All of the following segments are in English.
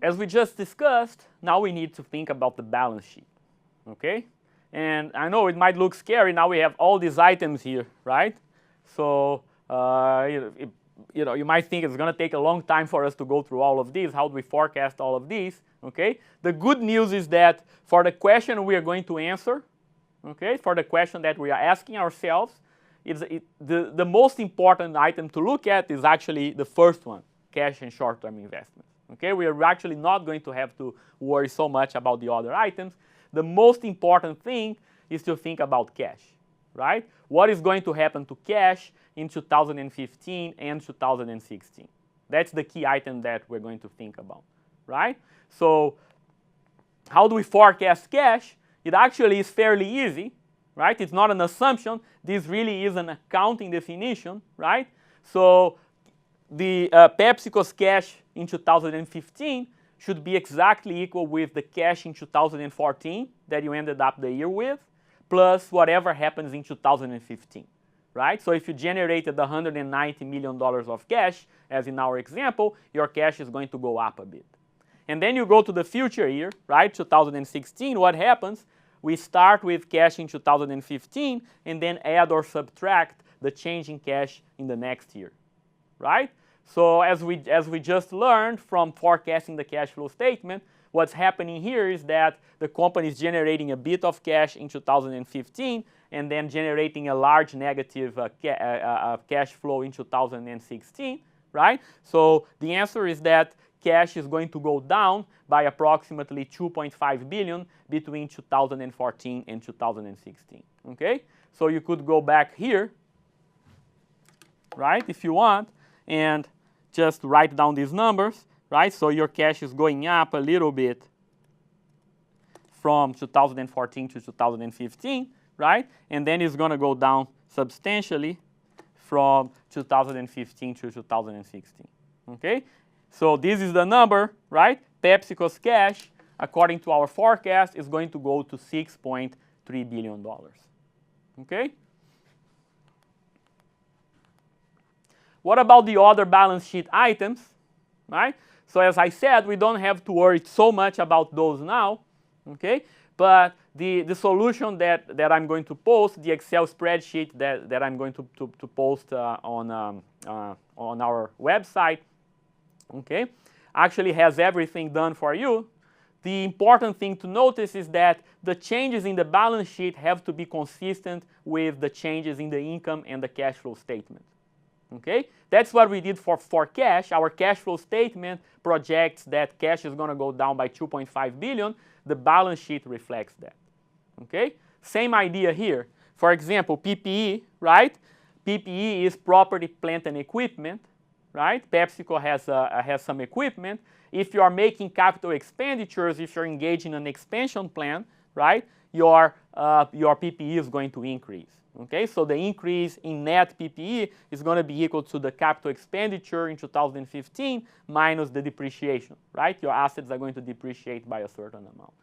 as we just discussed, now we need to think about the balance sheet, okay? And I know it might look scary. Now we have all these items here, right? So you might think it's going to take a long time for us to go through all of these. How do we forecast all of these? Okay. The good news is that for the question we are going to answer, okay, for the question that we are asking ourselves, the most important item to look at is actually the first one, cash and short-term investments. Okay, we are actually not going to have to worry so much about the other items. The most important thing is to think about cash, right? What is going to happen to cash in 2015 and 2016? That's the key item that we're going to think about, right? So how do we forecast cash? It actually is fairly easy, right? It's not an assumption. This really is an accounting definition, right? So the PepsiCo's cash in 2015 should be exactly equal with the cash in 2014 that you ended up the year with, plus whatever happens in 2015, right? So if you generated $190 million of cash, as in our example, your cash is going to go up a bit. And then you go to the future year, right, 2016, what happens? We start with cash in 2015 and then add or subtract the change in cash in the next year, right? So as we just learned from forecasting the cash flow statement, what's happening here is that the company is generating a bit of cash in 2015 and then generating a large negative cash flow in 2016, right? So the answer is that cash is going to go down by approximately $2.5 billion between 2014 and 2016, okay? So you could go back here, right, if you want, and just write down these numbers, right? So your cash is going up a little bit from 2014 to 2015, right? And then it's going to go down substantially from 2015 to 2016, okay? So this is the number, right? PepsiCo's cash, according to our forecast, is going to go to $6.3 billion, okay? What about the other balance sheet items, right? So as I said, we don't have to worry so much about those now, okay? But the solution that I'm going to post, the Excel spreadsheet that I'm going to post on our website, okay, actually has everything done for you. The important thing to notice is that the changes in the balance sheet have to be consistent with the changes in the income and the cash flow statement. Okay, that's what we did for cash. Our cash flow statement projects that cash is going to go down by $2.5 billion. The balance sheet reflects that. Okay, same idea here. For example, PPE, right? PPE is property, plant, and equipment, right? PepsiCo has some equipment. If you are making capital expenditures, if you're engaging in an expansion plan, right, your PPE is going to increase. Okay, so the increase in net PPE is going to be equal to the capital expenditure in 2015 minus the depreciation, right? Your assets are going to depreciate by a certain amount.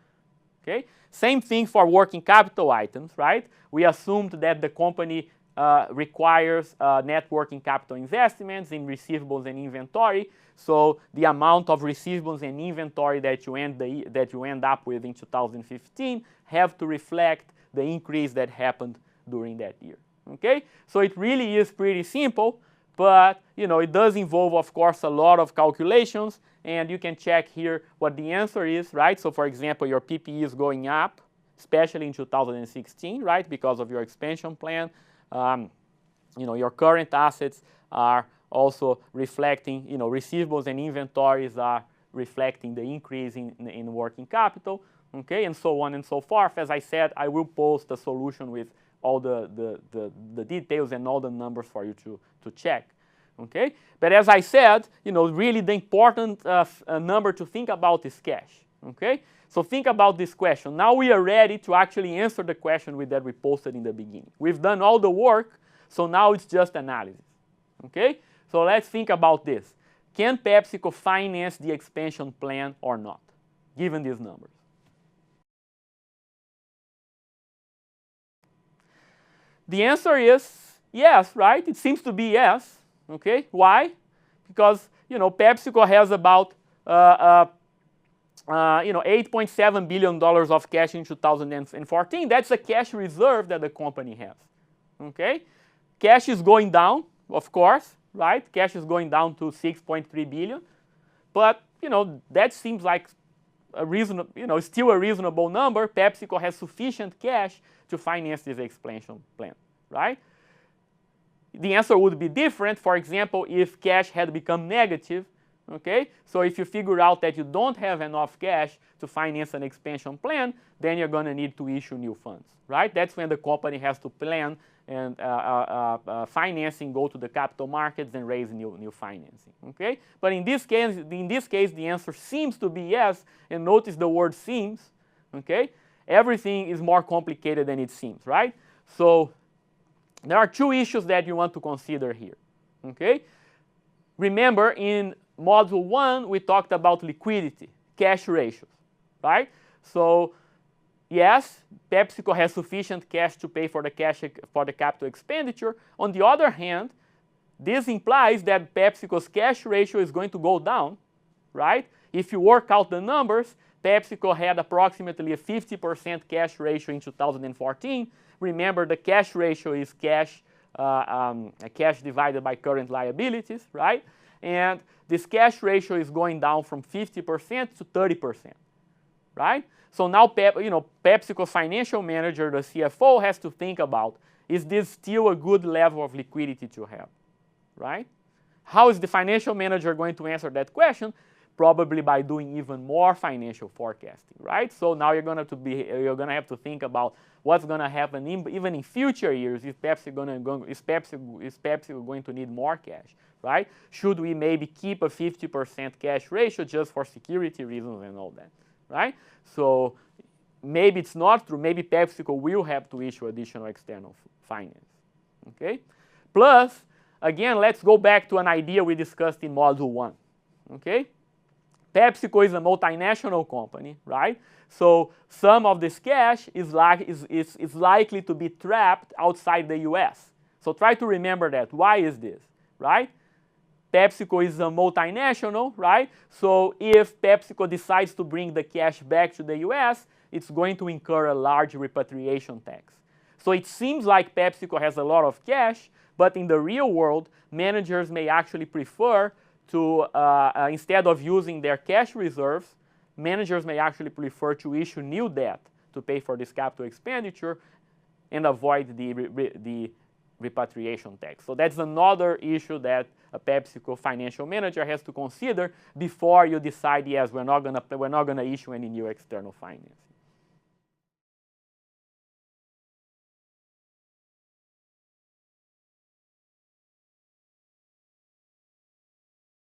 Okay, same thing for working capital items, right? We assumed that the company requires net working capital investments in receivables and inventory. So the amount of receivables and inventory that you end up with in 2015 have to reflect the increase that happened during that year. Okay, so it really is pretty simple, but it does involve, of course, a lot of calculations, and you can check here what the answer is, right? So for example, your PPE is going up, especially in 2016, right, because of your expansion plan. Your current assets are also reflecting, receivables and inventories are reflecting the increase in working capital, okay, and so on and so forth. As I said, I will post a solution with all the details and all the numbers for you to check, okay? But as I said, really the important number to think about is cash, okay? So think about this question. Now we are ready to actually answer the question that we posted in the beginning. We've done all the work, so now it's just analysis, okay? So let's think about this. Can PepsiCo finance the expansion plan or not, given these numbers? The answer is yes, right? It seems to be yes, okay? Why? Because, PepsiCo has about $8.7 billion of cash in 2014. That's the cash reserve that the company has. Okay, cash is going down, of course, right? Cash is going down to 6.3 billion, but that seems like a reasonable, still a reasonable number. PepsiCo has sufficient cash to finance this expansion plan, right? The answer would be different, for example, if cash had become negative. Okay, so if you figure out that you don't have enough cash to finance an expansion plan, then you're going to need to issue new funds, right? That's when the company has to plan and financing, go to the capital markets and raise new financing. Okay, but in this case, the answer seems to be yes. And notice the word seems. Okay, everything is more complicated than it seems, right? So there are two issues that you want to consider here. Okay, remember in Module 1, we talked about liquidity, cash ratios, right? So, yes, PepsiCo has sufficient cash to pay for the capital expenditure. On the other hand, this implies that PepsiCo's cash ratio is going to go down, right? If you work out the numbers, PepsiCo had approximately a 50% cash ratio in 2014. Remember, the cash ratio is cash divided by current liabilities, right? And this cash ratio is going down from 50% to 30%, right? So now, PepsiCo's financial manager, the CFO, has to think about, is this still a good level of liquidity to have, right? How is the financial manager going to answer that question? Probably by doing even more financial forecasting, right? So now you're going to have to think about what's going to happen even in future years. Is Pepsi going to need more cash, right? Should we maybe keep a 50% cash ratio just for security reasons and all that, right? So maybe it's not true. Maybe PepsiCo will have to issue additional external finance, okay? Plus, again, let's go back to an idea we discussed in Module 1, okay? PepsiCo is a multinational company, right? So some of this cash is likely to be trapped outside the US. So try to remember that. Why is this, right? PepsiCo is a multinational, right? So if PepsiCo decides to bring the cash back to the US, it's going to incur a large repatriation tax. So it seems like PepsiCo has a lot of cash, but in the real world, managers may actually prefer to, instead of using their cash reserves, managers may actually prefer to issue new debt to pay for this capital expenditure and avoid the repatriation tax. So that's another issue that a PepsiCo financial manager has to consider before you decide, yes, we're not gonna issue any new external financing.